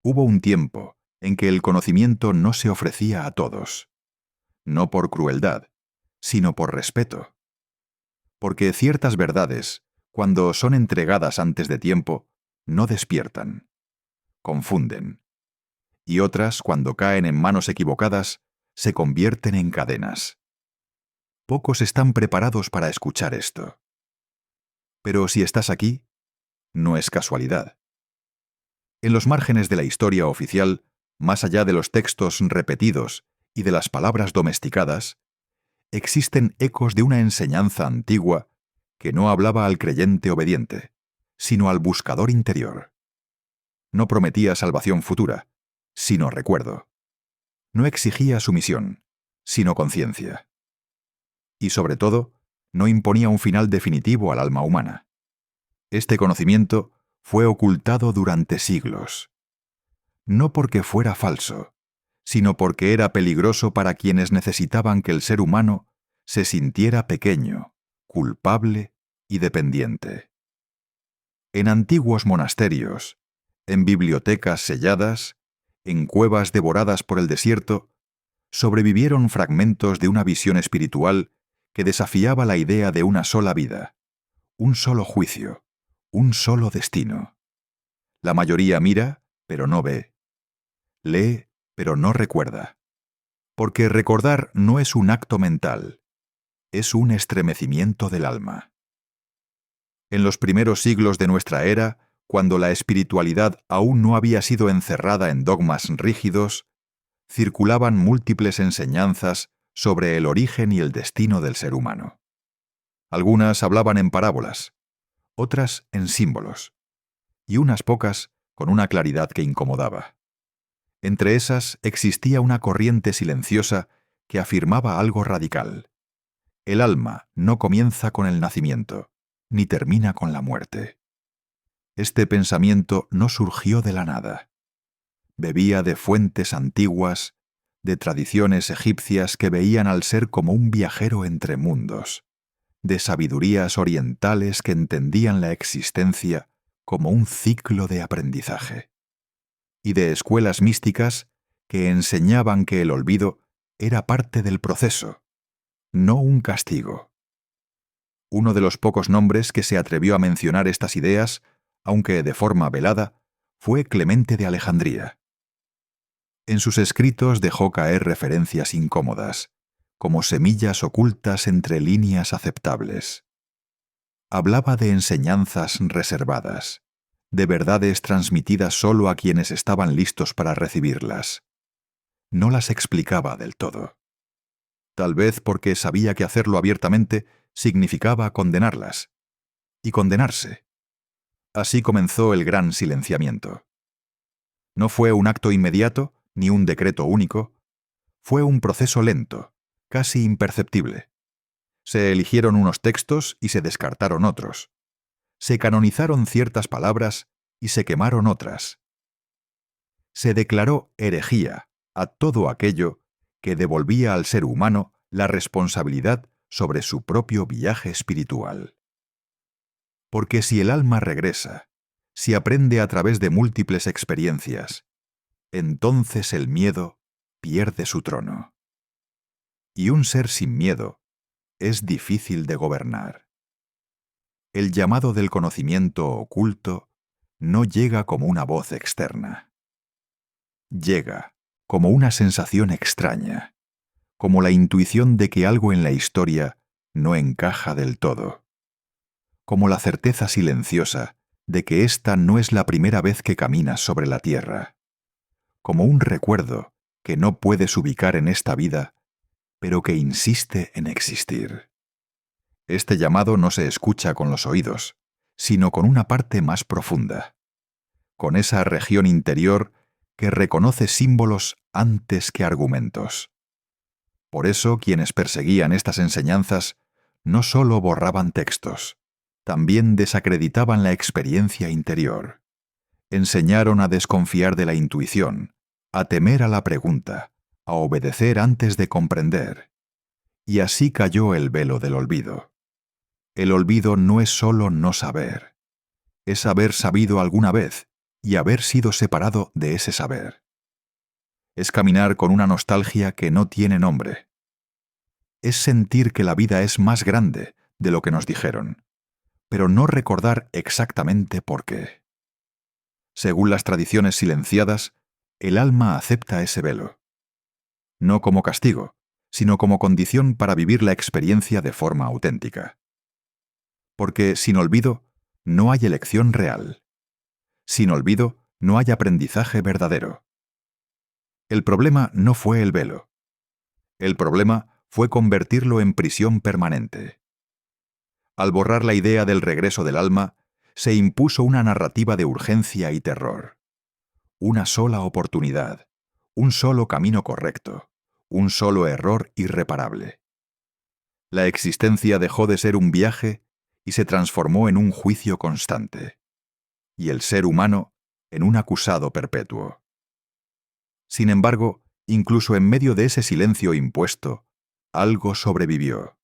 Hubo un tiempo en que el conocimiento no se ofrecía a todos, no por crueldad, sino por respeto. Porque ciertas verdades, cuando son entregadas antes de tiempo, no despiertan, confunden, y otras, cuando caen en manos equivocadas, se convierten en cadenas. Pocos están preparados para escuchar esto. Pero si estás aquí, no es casualidad. En los márgenes de la historia oficial, más allá de los textos repetidos y de las palabras domesticadas, existen ecos de una enseñanza antigua que no hablaba al creyente obediente, sino al buscador interior. No prometía salvación futura, sino recuerdo. No exigía sumisión, sino conciencia. Y sobre todo, no imponía un final definitivo al alma humana. Este conocimiento fue ocultado durante siglos. No porque fuera falso, sino porque era peligroso para quienes necesitaban que el ser humano se sintiera pequeño, culpable y dependiente. En antiguos monasterios, en bibliotecas selladas, en cuevas devoradas por el desierto, sobrevivieron fragmentos de una visión espiritual que desafiaba la idea de una sola vida, un solo juicio, un solo destino. La mayoría mira, pero no ve. Lee, pero no recuerda. Porque recordar no es un acto mental, es un estremecimiento del alma. En los primeros siglos de nuestra era, cuando la espiritualidad aún no había sido encerrada en dogmas rígidos, circulaban múltiples enseñanzas sobre el origen y el destino del ser humano. Algunas hablaban en parábolas, otras en símbolos, y unas pocas con una claridad que incomodaba. Entre esas existía una corriente silenciosa que afirmaba algo radical. El alma no comienza con el nacimiento, ni termina con la muerte. Este pensamiento no surgió de la nada. Bebía de fuentes antiguas, de tradiciones egipcias que veían al ser como un viajero entre mundos, de sabidurías orientales que entendían la existencia como un ciclo de aprendizaje, y de escuelas místicas que enseñaban que el olvido era parte del proceso, no un castigo. Uno de los pocos nombres que se atrevió a mencionar estas ideas, aunque de forma velada, fue Clemente de Alejandría. En sus escritos dejó caer referencias incómodas, como semillas ocultas entre líneas aceptables. Hablaba de enseñanzas reservadas, de verdades transmitidas solo a quienes estaban listos para recibirlas. No las explicaba del todo. Tal vez porque sabía que hacerlo abiertamente significaba condenarlas, y condenarse. Así comenzó el gran silenciamiento. No fue un acto inmediato, ni un decreto único, fue un proceso lento, casi imperceptible. Se eligieron unos textos y se descartaron otros. Se canonizaron ciertas palabras y se quemaron otras. Se declaró herejía a todo aquello que devolvía al ser humano la responsabilidad sobre su propio viaje espiritual. Porque si el alma regresa, si aprende a través de múltiples experiencias, entonces el miedo pierde su trono. Y un ser sin miedo es difícil de gobernar. El llamado del conocimiento oculto no llega como una voz externa. Llega como una sensación extraña, como la intuición de que algo en la historia no encaja del todo, como la certeza silenciosa de que esta no es la primera vez que caminas sobre la tierra, como un recuerdo que no puedes ubicar en esta vida, pero que insiste en existir. Este llamado no se escucha con los oídos, sino con una parte más profunda, con esa región interior que reconoce símbolos antes que argumentos. Por eso quienes perseguían estas enseñanzas no solo borraban textos, también desacreditaban la experiencia interior. Enseñaron a desconfiar de la intuición, a temer a la pregunta, a obedecer antes de comprender. Y así cayó el velo del olvido. El olvido no es solo no saber, es haber sabido alguna vez y haber sido separado de ese saber. Es caminar con una nostalgia que no tiene nombre. Es sentir que la vida es más grande de lo que nos dijeron, pero no recordar exactamente por qué. Según las tradiciones silenciadas, el alma acepta ese velo. No como castigo, sino como condición para vivir la experiencia de forma auténtica. Porque sin olvido, no hay elección real. Sin olvido, no hay aprendizaje verdadero. El problema no fue el velo. El problema fue convertirlo en prisión permanente. Al borrar la idea del regreso del alma, se impuso una narrativa de urgencia y terror. Una sola oportunidad, un solo camino correcto, un solo error irreparable. La existencia dejó de ser un viaje y se transformó en un juicio constante, y el ser humano en un acusado perpetuo. Sin embargo, incluso en medio de ese silencio impuesto, algo sobrevivió.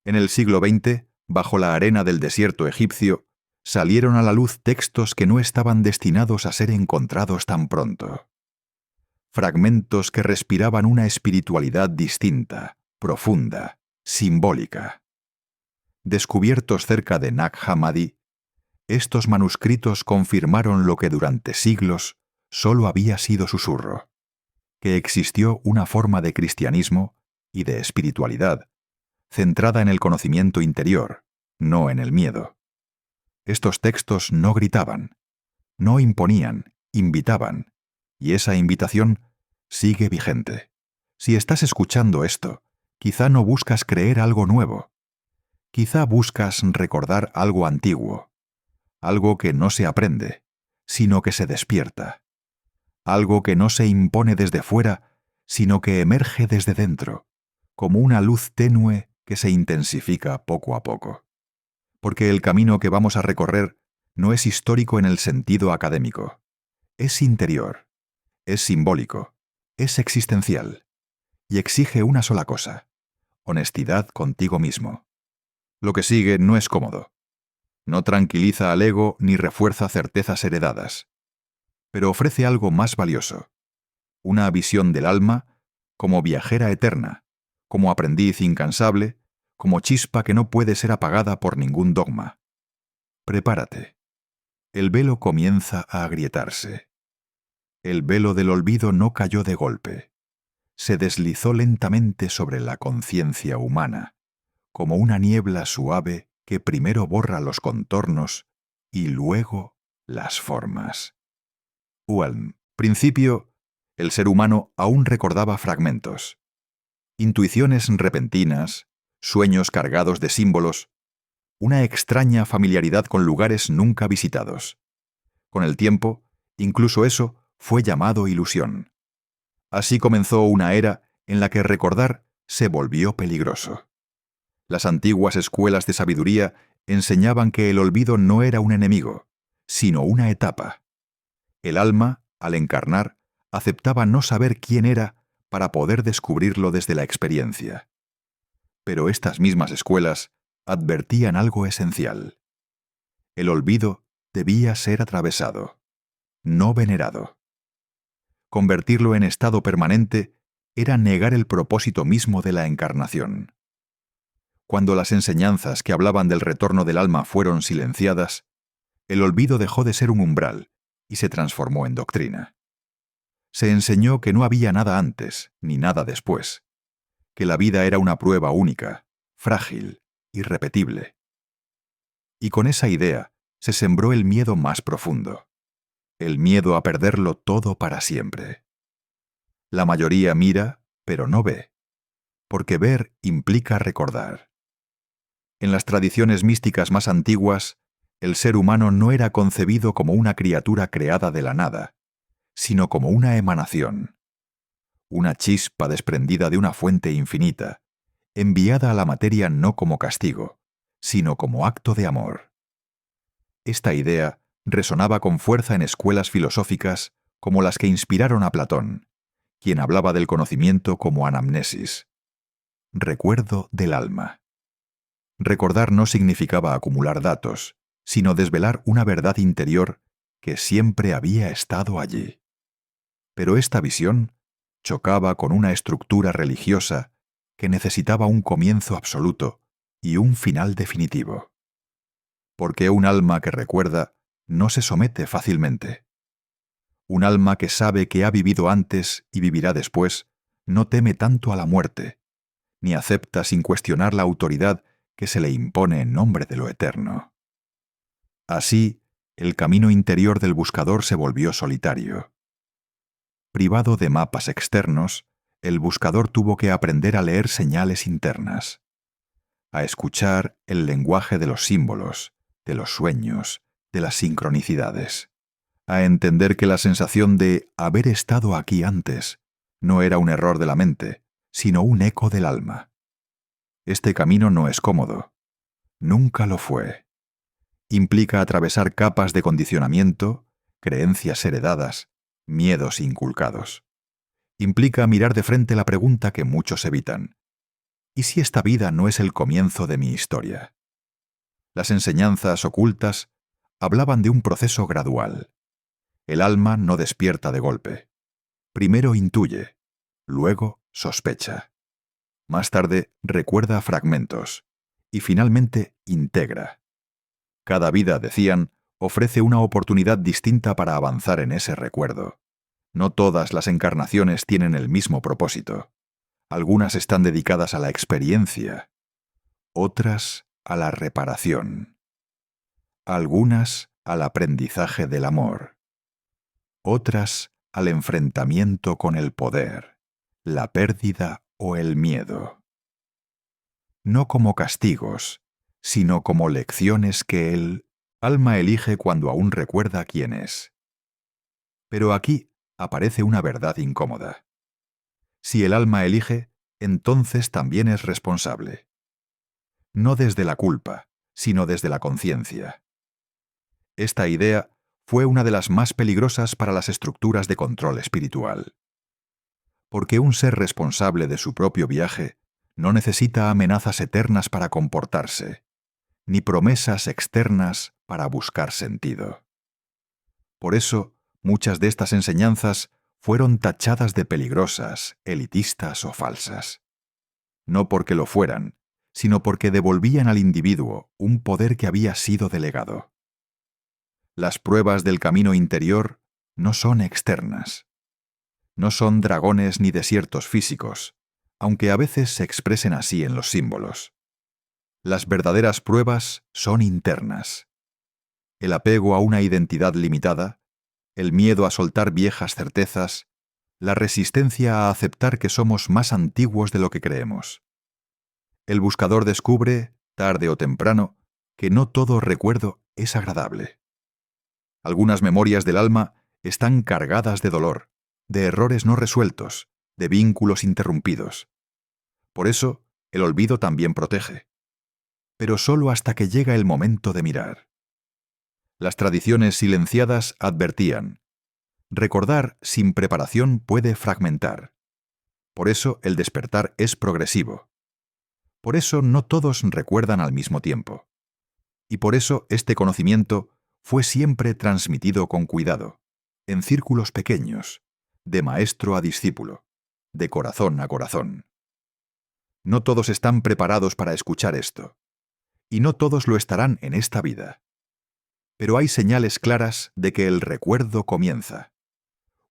En el siglo XX, bajo la arena del desierto egipcio, salieron a la luz textos que no estaban destinados a ser encontrados tan pronto. Fragmentos que respiraban una espiritualidad distinta, profunda, simbólica. Descubiertos cerca de Nag Hammadi, estos manuscritos confirmaron lo que durante siglos solo había sido susurro, que existió una forma de cristianismo y de espiritualidad centrada en el conocimiento interior, no en el miedo. Estos textos no gritaban, no imponían, invitaban, y esa invitación sigue vigente. Si estás escuchando esto, quizá no buscas creer algo nuevo, quizá buscas recordar algo antiguo, algo que no se aprende, sino que se despierta, algo que no se impone desde fuera, sino que emerge desde dentro, como una luz tenue que se intensifica poco a poco. Porque el camino que vamos a recorrer no es histórico en el sentido académico. Es interior, es simbólico, es existencial, y exige una sola cosa: honestidad contigo mismo. Lo que sigue no es cómodo. No tranquiliza al ego ni refuerza certezas heredadas. Pero ofrece algo más valioso: una visión del alma como viajera eterna, como aprendiz incansable, como chispa que no puede ser apagada por ningún dogma. Prepárate. El velo comienza a agrietarse. El velo del olvido no cayó de golpe. Se deslizó lentamente sobre la conciencia humana, como una niebla suave que primero borra los contornos y luego las formas. Al principio, el ser humano aún recordaba fragmentos, intuiciones repentinas, sueños cargados de símbolos, una extraña familiaridad con lugares nunca visitados. Con el tiempo, incluso eso fue llamado ilusión. Así comenzó una era en la que recordar se volvió peligroso. Las antiguas escuelas de sabiduría enseñaban que el olvido no era un enemigo, sino una etapa. El alma, al encarnar, aceptaba no saber quién era para poder descubrirlo desde la experiencia. Pero estas mismas escuelas advertían algo esencial. El olvido debía ser atravesado, no venerado. Convertirlo en estado permanente era negar el propósito mismo de la encarnación. Cuando las enseñanzas que hablaban del retorno del alma fueron silenciadas, el olvido dejó de ser un umbral y se transformó en doctrina. Se enseñó que no había nada antes ni nada después, que la vida era una prueba única, frágil, irrepetible. Y con esa idea se sembró el miedo más profundo, el miedo a perderlo todo para siempre. La mayoría mira, pero no ve, porque ver implica recordar. En las tradiciones místicas más antiguas, el ser humano no era concebido como una criatura creada de la nada, sino como una emanación, una chispa desprendida de una fuente infinita, enviada a la materia no como castigo, sino como acto de amor. Esta idea resonaba con fuerza en escuelas filosóficas como las que inspiraron a Platón, quien hablaba del conocimiento como anamnesis, recuerdo del alma. Recordar no significaba acumular datos, sino desvelar una verdad interior que siempre había estado allí. Pero esta visión chocaba con una estructura religiosa que necesitaba un comienzo absoluto y un final definitivo. Porque un alma que recuerda no se somete fácilmente. Un alma que sabe que ha vivido antes y vivirá después no teme tanto a la muerte, ni acepta sin cuestionar la autoridad que se le impone en nombre de lo eterno. Así, el camino interior del buscador se volvió solitario. Privado de mapas externos, el buscador tuvo que aprender a leer señales internas, a escuchar el lenguaje de los símbolos, de los sueños, de las sincronicidades, a entender que la sensación de haber estado aquí antes no era un error de la mente, sino un eco del alma. Este camino no es cómodo. Nunca lo fue. Implica atravesar capas de condicionamiento, creencias heredadas, miedos inculcados. Implica mirar de frente la pregunta que muchos evitan. ¿Y si esta vida no es el comienzo de mi historia? Las enseñanzas ocultas hablaban de un proceso gradual. El alma no despierta de golpe. Primero intuye, luego sospecha. Más tarde recuerda fragmentos y finalmente integra. Cada vida, decían, ofrece una oportunidad distinta para avanzar en ese recuerdo. No todas las encarnaciones tienen el mismo propósito. Algunas están dedicadas a la experiencia, otras a la reparación, algunas al aprendizaje del amor, otras al enfrentamiento con el poder, la pérdida o el miedo. No como castigos, sino como lecciones que el alma elige cuando aún recuerda quién es. Pero aquí aparece una verdad incómoda. Si el alma elige, entonces también es responsable. No desde la culpa, sino desde la conciencia. Esta idea fue una de las más peligrosas para las estructuras de control espiritual. Porque un ser responsable de su propio viaje no necesita amenazas eternas para comportarse, ni promesas externas para buscar sentido. Por eso, muchas de estas enseñanzas fueron tachadas de peligrosas, elitistas o falsas. No porque lo fueran, sino porque devolvían al individuo un poder que había sido delegado. Las pruebas del camino interior no son externas. No son dragones ni desiertos físicos, aunque a veces se expresen así en los símbolos. Las verdaderas pruebas son internas. El apego a una identidad limitada, el miedo a soltar viejas certezas, la resistencia a aceptar que somos más antiguos de lo que creemos. El buscador descubre, tarde o temprano, que no todo recuerdo es agradable. Algunas memorias del alma están cargadas de dolor, de errores no resueltos, de vínculos interrumpidos. Por eso, el olvido también protege. Pero solo hasta que llega el momento de mirar. Las tradiciones silenciadas advertían: recordar sin preparación puede fragmentar. Por eso el despertar es progresivo. Por eso no todos recuerdan al mismo tiempo. Y por eso este conocimiento fue siempre transmitido con cuidado, en círculos pequeños, de maestro a discípulo, de corazón a corazón. No todos están preparados para escuchar esto, y no todos lo estarán en esta vida. Pero hay señales claras de que el recuerdo comienza.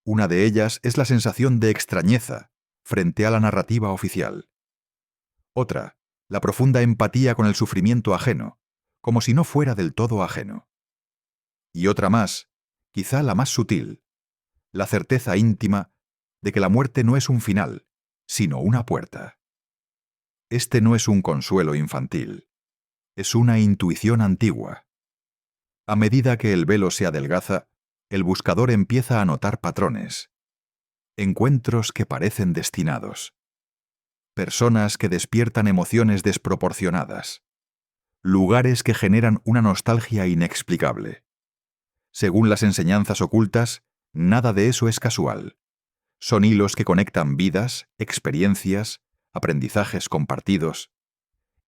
Una de ellas es la sensación de extrañeza frente a la narrativa oficial. Otra, la profunda empatía con el sufrimiento ajeno, como si no fuera del todo ajeno. Y otra más, quizá la más sutil, la certeza íntima de que la muerte no es un final, sino una puerta. Este no es un consuelo infantil, es una intuición antigua. A medida que el velo se adelgaza, el buscador empieza a notar patrones, encuentros que parecen destinados, personas que despiertan emociones desproporcionadas, lugares que generan una nostalgia inexplicable. Según las enseñanzas ocultas, nada de eso es casual. Son hilos que conectan vidas, experiencias, aprendizajes compartidos.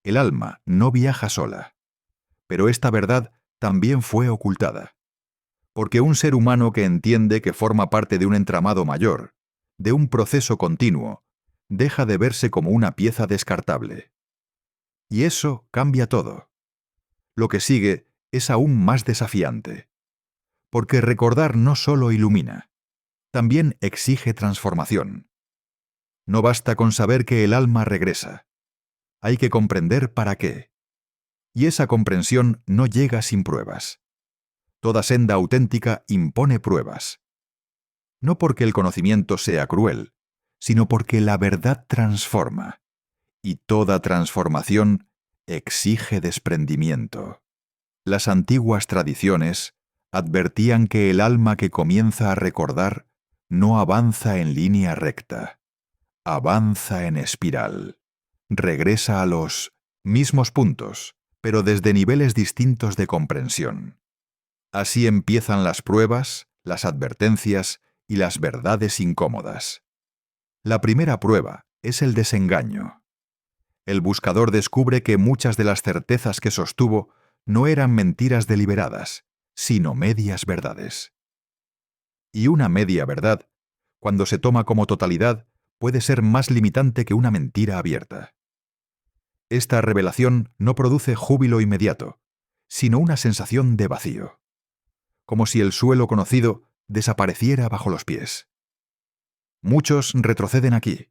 El alma no viaja sola, pero esta verdad también fue ocultada. Porque un ser humano que entiende que forma parte de un entramado mayor, de un proceso continuo, deja de verse como una pieza descartable. Y eso cambia todo. Lo que sigue es aún más desafiante. Porque recordar no solo ilumina, también exige transformación. No basta con saber que el alma regresa. Hay que comprender para qué. Y esa comprensión no llega sin pruebas. Toda senda auténtica impone pruebas. No porque el conocimiento sea cruel, sino porque la verdad transforma. Y toda transformación exige desprendimiento. Las antiguas tradiciones advertían que el alma que comienza a recordar no avanza en línea recta, avanza en espiral. Regresa a los mismos puntos, pero desde niveles distintos de comprensión. Así empiezan las pruebas, las advertencias y las verdades incómodas. La primera prueba es el desengaño. El buscador descubre que muchas de las certezas que sostuvo no eran mentiras deliberadas, sino medias verdades. Y una media verdad, cuando se toma como totalidad, puede ser más limitante que una mentira abierta. Esta revelación no produce júbilo inmediato, sino una sensación de vacío, como si el suelo conocido desapareciera bajo los pies. Muchos retroceden aquí,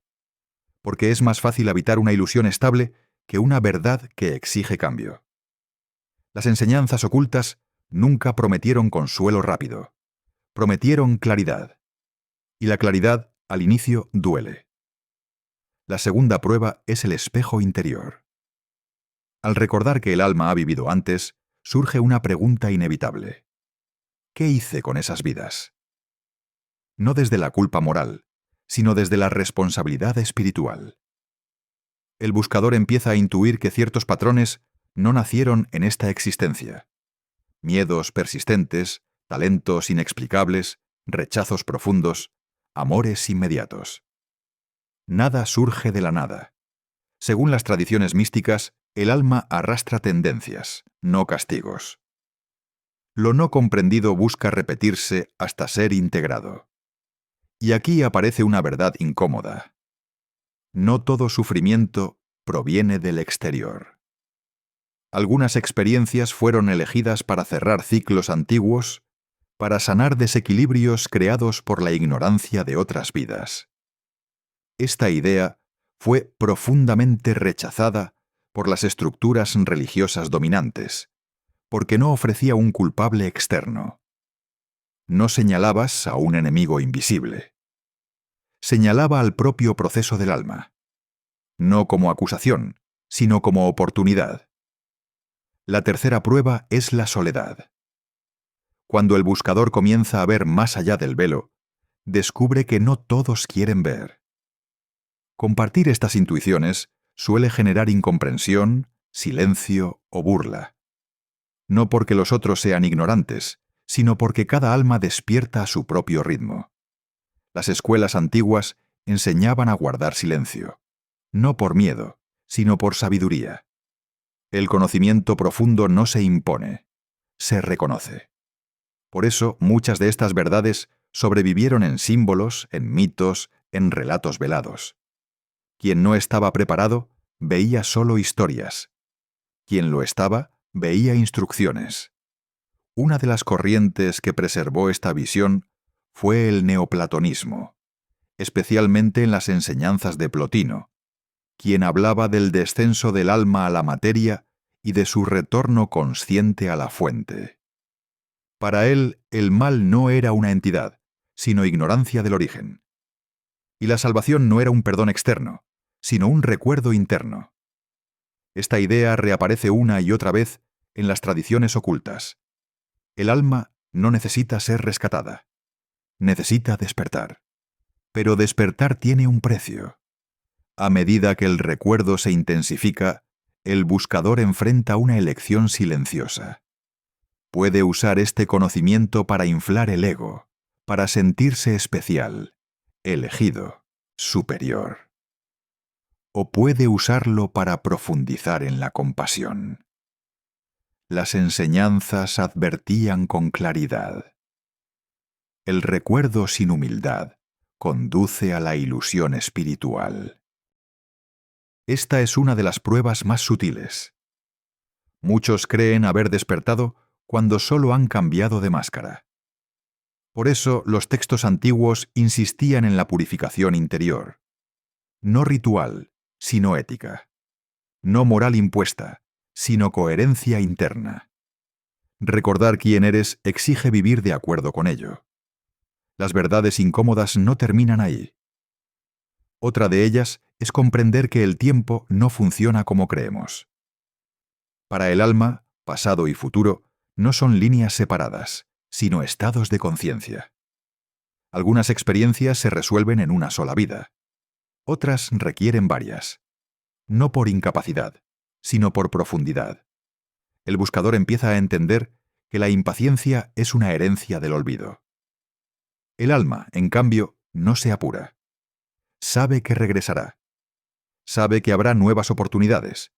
porque es más fácil habitar una ilusión estable que una verdad que exige cambio. Las enseñanzas ocultas nunca prometieron consuelo rápido, prometieron claridad. Y la claridad, al inicio, duele. La segunda prueba es el espejo interior. Al recordar que el alma ha vivido antes, surge una pregunta inevitable. ¿Qué hice con esas vidas? No desde la culpa moral, sino desde la responsabilidad espiritual. El buscador empieza a intuir que ciertos patrones no nacieron en esta existencia. Miedos persistentes, talentos inexplicables, rechazos profundos, amores inmediatos. Nada surge de la nada. Según las tradiciones místicas, el alma arrastra tendencias, no castigos. Lo no comprendido busca repetirse hasta ser integrado. Y aquí aparece una verdad incómoda. No todo sufrimiento proviene del exterior. Algunas experiencias fueron elegidas para cerrar ciclos antiguos, para sanar desequilibrios creados por la ignorancia de otras vidas. Esta idea fue profundamente rechazada por las estructuras religiosas dominantes, porque no ofrecía un culpable externo. No señalabas a un enemigo invisible. Señalaba al propio proceso del alma, no como acusación, sino como oportunidad. La tercera prueba es la soledad. Cuando el buscador comienza a ver más allá del velo, descubre que no todos quieren ver. Compartir estas intuiciones suele generar incomprensión, silencio o burla. No porque los otros sean ignorantes, sino porque cada alma despierta a su propio ritmo. Las escuelas antiguas enseñaban a guardar silencio, no por miedo, sino por sabiduría. El conocimiento profundo no se impone, se reconoce. Por eso muchas de estas verdades sobrevivieron en símbolos, en mitos, en relatos velados. Quien no estaba preparado veía solo historias. Quien lo estaba veía instrucciones. Una de las corrientes que preservó esta visión fue el neoplatonismo, especialmente en las enseñanzas de Plotino, quien hablaba del descenso del alma a la materia y de su retorno consciente a la fuente. Para él, el mal no era una entidad, sino ignorancia del origen. Y la salvación no era un perdón externo, sino un recuerdo interno. Esta idea reaparece una y otra vez en las tradiciones ocultas. El alma no necesita ser rescatada, necesita despertar. Pero despertar tiene un precio. A medida que el recuerdo se intensifica, el buscador enfrenta una elección silenciosa. Puede usar este conocimiento para inflar el ego, para sentirse especial, elegido, superior. O puede usarlo para profundizar en la compasión. Las enseñanzas advertían con claridad. el recuerdo sin humildad conduce a la ilusión espiritual. Esta es una de las pruebas más sutiles. Muchos creen haber despertado cuando solo han cambiado de máscara. Por eso los textos antiguos insistían en la purificación interior. No ritual, sino ética. No moral impuesta, sino coherencia interna. Recordar quién eres exige vivir de acuerdo con ello. Las verdades incómodas no terminan ahí. Otra de ellas es comprender que el tiempo no funciona como creemos. Para el alma, pasado y futuro no son líneas separadas, sino estados de conciencia. Algunas experiencias se resuelven en una sola vida. Otras requieren varias. No por incapacidad, sino por profundidad. El buscador empieza a entender que la impaciencia es una herencia del olvido. El alma, en cambio, no se apura. Sabe que regresará. Sabe que habrá nuevas oportunidades.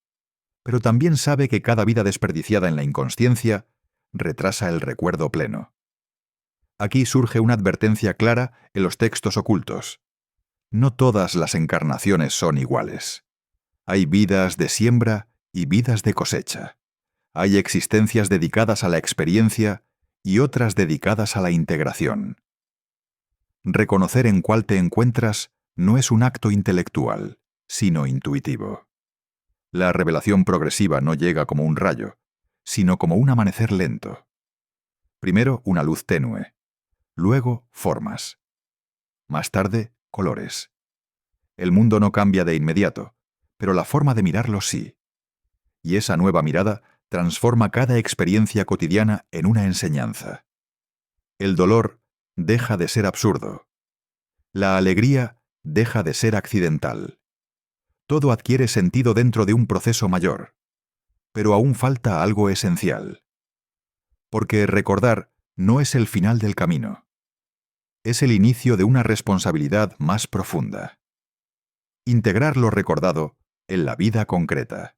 Pero también sabe que cada vida desperdiciada en la inconsciencia retrasa el recuerdo pleno. Aquí surge una advertencia clara en los textos ocultos. No todas las encarnaciones son iguales. Hay vidas de siembra y vidas de cosecha. Hay existencias dedicadas a la experiencia y otras dedicadas a la integración. Reconocer en cuál te encuentras no es un acto intelectual, sino intuitivo. La revelación progresiva no llega como un rayo, sino como un amanecer lento. Primero una luz tenue, luego formas. Más tarde, colores. El mundo no cambia de inmediato, pero la forma de mirarlo sí. Y esa nueva mirada transforma cada experiencia cotidiana en una enseñanza. El dolor deja de ser absurdo. La alegría deja de ser accidental. Todo adquiere sentido dentro de un proceso mayor. Pero aún falta algo esencial. Porque recordar no es el final del camino. Es el inicio de una responsabilidad más profunda. Integrar lo recordado en la vida concreta.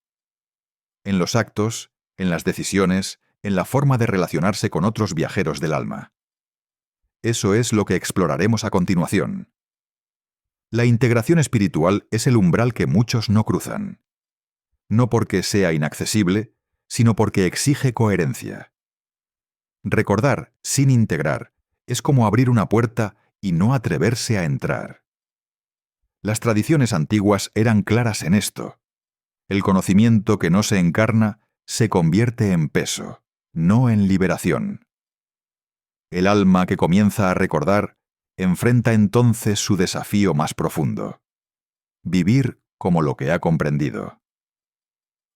En los actos, en las decisiones, en la forma de relacionarse con otros viajeros del alma. Eso es lo que exploraremos a continuación. La integración espiritual es el umbral que muchos no cruzan. No porque sea inaccesible, sino porque exige coherencia. Recordar sin integrar es como abrir una puerta y no atreverse a entrar. Las tradiciones antiguas eran claras en esto. El conocimiento que no se encarna se convierte en peso, no en liberación. El alma que comienza a recordar enfrenta entonces su desafío más profundo: vivir como lo que ha comprendido.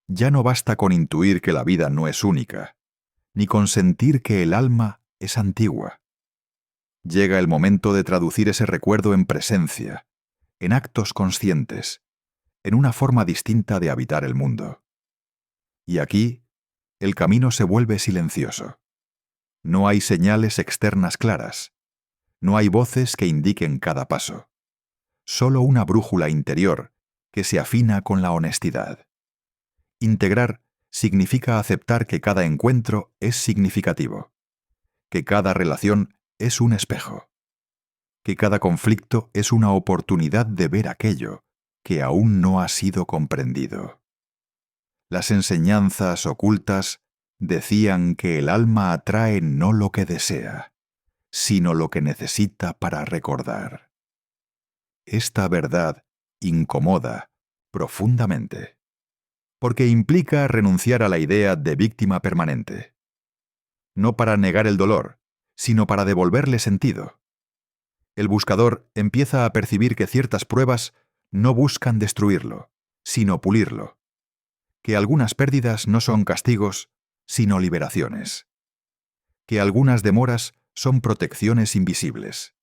Ya no basta con intuir que la vida no es única, ni con sentir que el alma es antigua. Llega el momento de traducir ese recuerdo en presencia, en actos conscientes, en una forma distinta de habitar el mundo. Y aquí, el camino se vuelve silencioso. No hay señales externas claras. No hay voces que indiquen cada paso. Solo una brújula interior que se afina con la honestidad. Integrar significa aceptar que cada encuentro es significativo, que cada relación es un espejo, que cada conflicto es una oportunidad de ver aquello que aún no ha sido comprendido. Las enseñanzas ocultas decían que el alma atrae no lo que desea, sino lo que necesita para recordar. Esta verdad incomoda profundamente, porque implica renunciar a la idea de víctima permanente. No para negar el dolor, sino para devolverle sentido. El buscador empieza a percibir que ciertas pruebas no buscan destruirlo, sino pulirlo. Que algunas pérdidas no son castigos, sino liberaciones. Que algunas demoras son protecciones invisibles.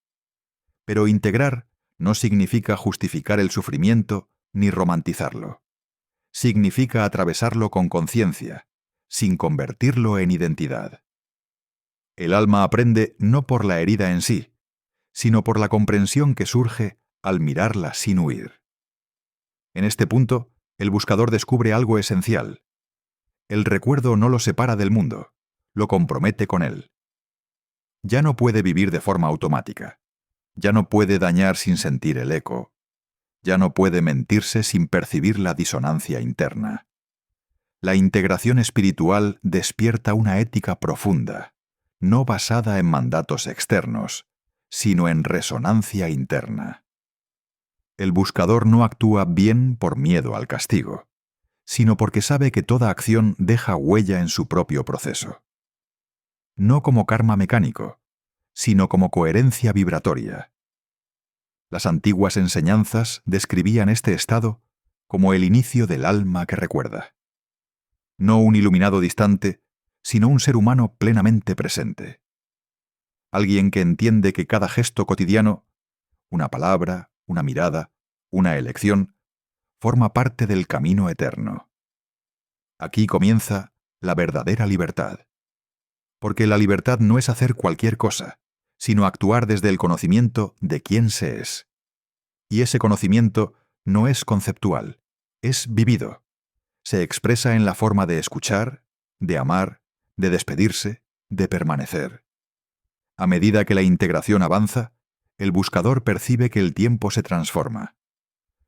Pero integrar no significa justificar el sufrimiento ni romantizarlo. Significa atravesarlo con conciencia, sin convertirlo en identidad. El alma aprende no por la herida en sí, sino por la comprensión que surge al mirarla sin huir. En este punto, el buscador descubre algo esencial. El recuerdo no lo separa del mundo, lo compromete con él. Ya no puede vivir de forma automática. Ya no puede dañar sin sentir el eco. Ya no puede mentirse sin percibir la disonancia interna. La integración espiritual despierta una ética profunda, no basada en mandatos externos, sino en resonancia interna. El buscador no actúa bien por miedo al castigo, sino porque sabe que toda acción deja huella en su propio proceso. No como karma mecánico, sino como coherencia vibratoria. Las antiguas enseñanzas describían este estado como el inicio del alma que recuerda. No un iluminado distante, sino un ser humano plenamente presente. Alguien que entiende que cada gesto cotidiano, una palabra, una mirada, una elección, forma parte del camino eterno. Aquí comienza la verdadera libertad. Porque la libertad no es hacer cualquier cosa, sino actuar desde el conocimiento de quién se es. Y ese conocimiento no es conceptual, es vivido. Se expresa en la forma de escuchar, de amar, de despedirse, de permanecer. A medida que la integración avanza, el buscador percibe que el tiempo se transforma.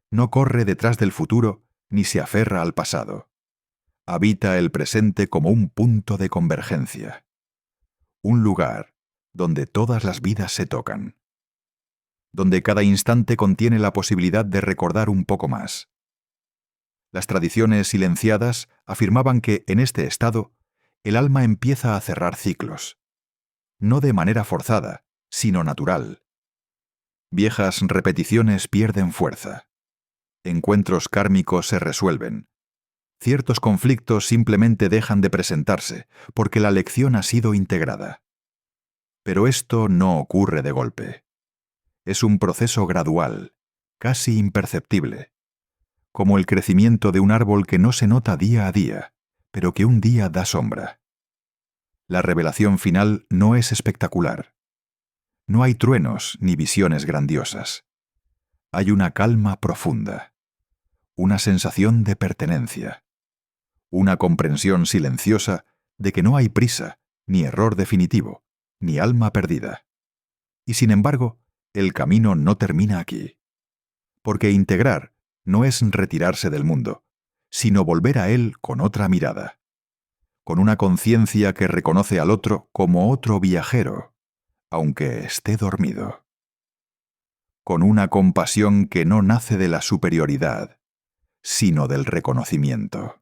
No corre detrás del futuro ni se aferra al pasado. Habita el presente como un punto de convergencia. Un lugar donde todas las vidas se tocan. Donde cada instante contiene la posibilidad de recordar un poco más. Las tradiciones silenciadas afirmaban que, en este estado, el alma empieza a cerrar ciclos. No de manera forzada, sino natural. Viejas repeticiones pierden fuerza. Encuentros kármicos se resuelven. Ciertos conflictos simplemente dejan de presentarse, porque la lección ha sido integrada. Pero esto no ocurre de golpe. Es un proceso gradual, casi imperceptible, como el crecimiento de un árbol que no se nota día a día, pero que un día da sombra. La revelación final no es espectacular. No hay truenos ni visiones grandiosas. Hay una calma profunda, una sensación de pertenencia, una comprensión silenciosa de que no hay prisa, ni error definitivo, ni alma perdida. Y sin embargo, el camino no termina aquí. Porque integrar no es retirarse del mundo, sino volver a él con otra mirada, con una conciencia que reconoce al otro como otro viajero, aunque esté dormido. Con una compasión que no nace de la superioridad, sino del reconocimiento.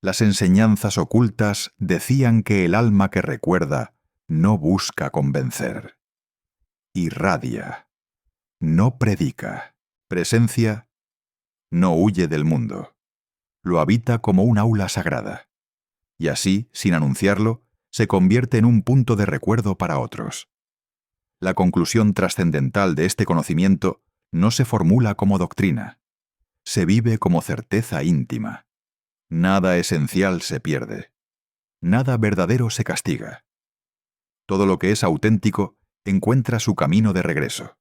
Las enseñanzas ocultas decían que el alma que recuerda no busca convencer. Irradia, no predica. Presencia no huye del mundo. Lo habita como un aula sagrada. Y así, sin anunciarlo, se convierte en un punto de recuerdo para otros. La conclusión trascendental de este conocimiento no se formula como doctrina. Se vive como certeza íntima. Nada esencial se pierde. Nada verdadero se castiga. Todo lo que es auténtico encuentra su camino de regreso.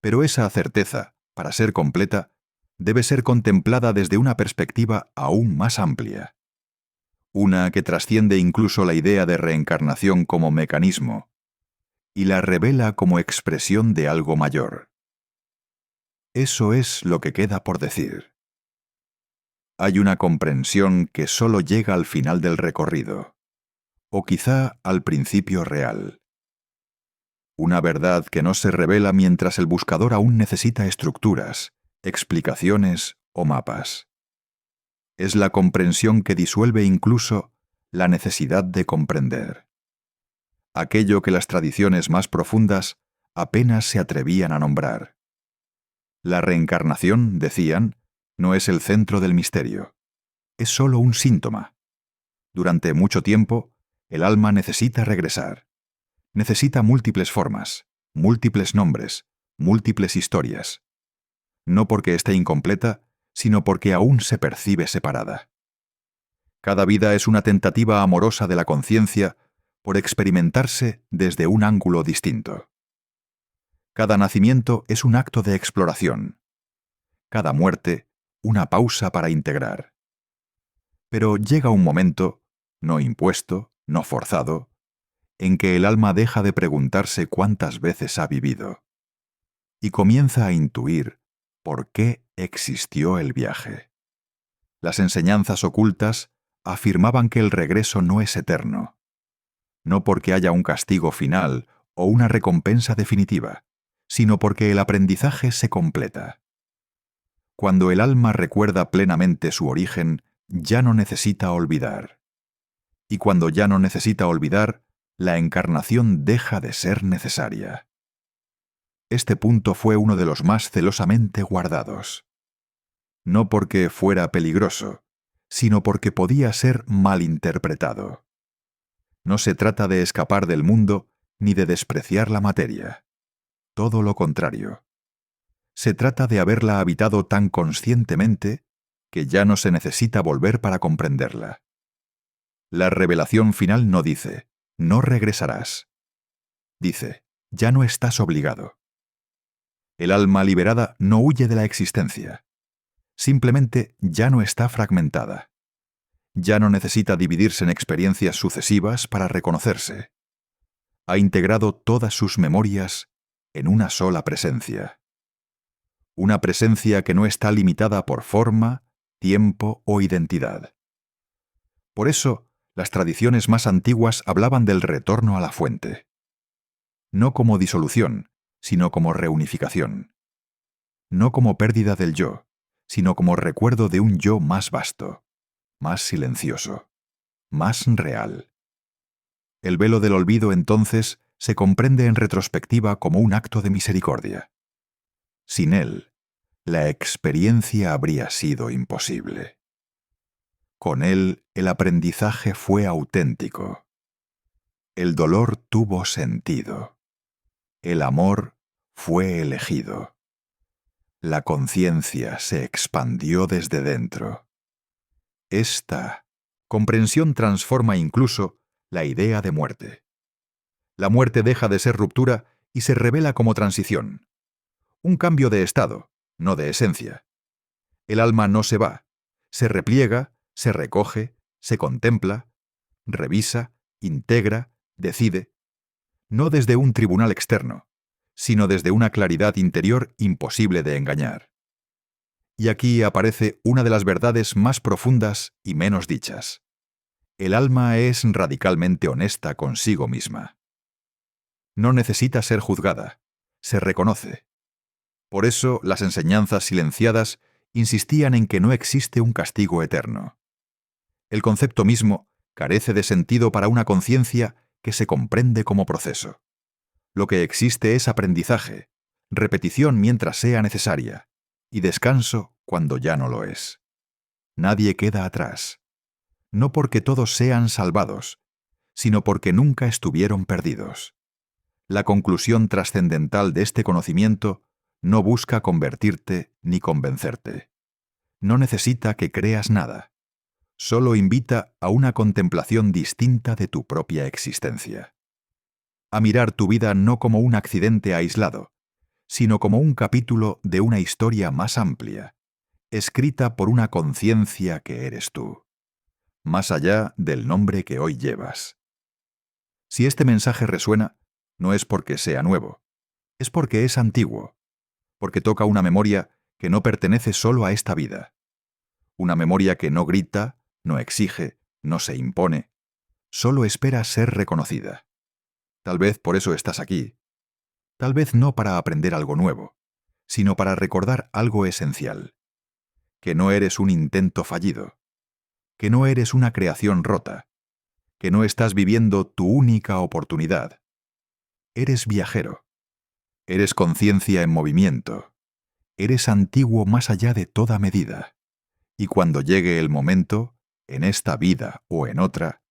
Pero esa certeza, para ser completa, debe ser contemplada desde una perspectiva aún más amplia. Una que trasciende incluso la idea de reencarnación como mecanismo, y la revela como expresión de algo mayor. Eso es lo que queda por decir. Hay una comprensión que solo llega al final del recorrido, o quizá al principio real. Una verdad que no se revela mientras el buscador aún necesita estructuras, explicaciones o mapas. Es la comprensión que disuelve incluso la necesidad de comprender. Aquello que las tradiciones más profundas apenas se atrevían a nombrar. La reencarnación, decían, no es el centro del misterio. Es solo un síntoma. Durante mucho tiempo, el alma necesita regresar. Necesita múltiples formas, múltiples nombres, múltiples historias. No porque esté incompleta, sino porque aún se percibe separada. Cada vida es una tentativa amorosa de la conciencia por experimentarse desde un ángulo distinto. Cada nacimiento es un acto de exploración. Cada muerte, una pausa para integrar. Pero llega un momento, no impuesto, no forzado, en que el alma deja de preguntarse cuántas veces ha vivido y comienza a intuir por qué existió el viaje. Las enseñanzas ocultas afirmaban que el regreso no es eterno, no porque haya un castigo final o una recompensa definitiva, sino porque el aprendizaje se completa. Cuando el alma recuerda plenamente su origen, ya no necesita olvidar. Y cuando ya no necesita olvidar, la encarnación deja de ser necesaria. Este punto fue uno de los más celosamente guardados. No porque fuera peligroso, sino porque podía ser malinterpretado. No se trata de escapar del mundo ni de despreciar la materia. Todo lo contrario. Se trata de haberla habitado tan conscientemente que ya no se necesita volver para comprenderla. La revelación final no dice, no regresarás. Dice, ya no estás obligado. El alma liberada no huye de la existencia. Simplemente ya no está fragmentada. Ya no necesita dividirse en experiencias sucesivas para reconocerse. Ha integrado todas sus memorias en una sola presencia. Una presencia que no está limitada por forma, tiempo o identidad. Por eso, las tradiciones más antiguas hablaban del retorno a la fuente. No como disolución, sino como reunificación. No como pérdida del yo, sino como recuerdo de un yo más vasto, más silencioso, más real. El velo del olvido, entonces, se comprende en retrospectiva como un acto de misericordia. Sin él, la experiencia habría sido imposible. Con él, el aprendizaje fue auténtico. El dolor tuvo sentido. El amor fue elegido. La conciencia se expandió desde dentro. Esta comprensión transforma incluso la idea de muerte. La muerte deja de ser ruptura y se revela como transición. Un cambio de estado, no de esencia. El alma no se va, se repliega, se recoge, se contempla, revisa, integra, decide, no desde un tribunal externo, sino desde una claridad interior imposible de engañar. Y aquí aparece una de las verdades más profundas y menos dichas. El alma es radicalmente honesta consigo misma. No necesita ser juzgada, se reconoce. Por eso las enseñanzas silenciadas insistían en que no existe un castigo eterno. El concepto mismo carece de sentido para una conciencia que se comprende como proceso. Lo que existe es aprendizaje, repetición mientras sea necesaria, y descanso cuando ya no lo es. Nadie queda atrás. No porque todos sean salvados, sino porque nunca estuvieron perdidos. La conclusión trascendental de este conocimiento no busca convertirte ni convencerte. No necesita que creas nada. Solo invita a una contemplación distinta de tu propia existencia. A mirar tu vida no como un accidente aislado, sino como un capítulo de una historia más amplia, escrita por una conciencia que eres tú, más allá del nombre que hoy llevas. Si este mensaje resuena, no es porque sea nuevo, es porque es antiguo, porque toca una memoria que no pertenece solo a esta vida, una memoria que no grita, no exige, no se impone, solo espera ser reconocida. Tal vez por eso estás aquí. Tal vez no para aprender algo nuevo, sino para recordar algo esencial. Que no eres un intento fallido. Que no eres una creación rota. Que no estás viviendo tu única oportunidad. Eres viajero. Eres conciencia en movimiento. Eres antiguo más allá de toda medida. Y cuando llegue el momento, en esta vida o en otra,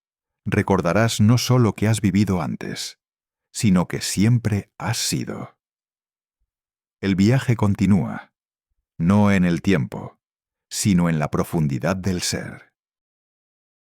recordarás no solo que has vivido antes, sino que siempre has sido. El viaje continúa, no en el tiempo, sino en la profundidad del ser.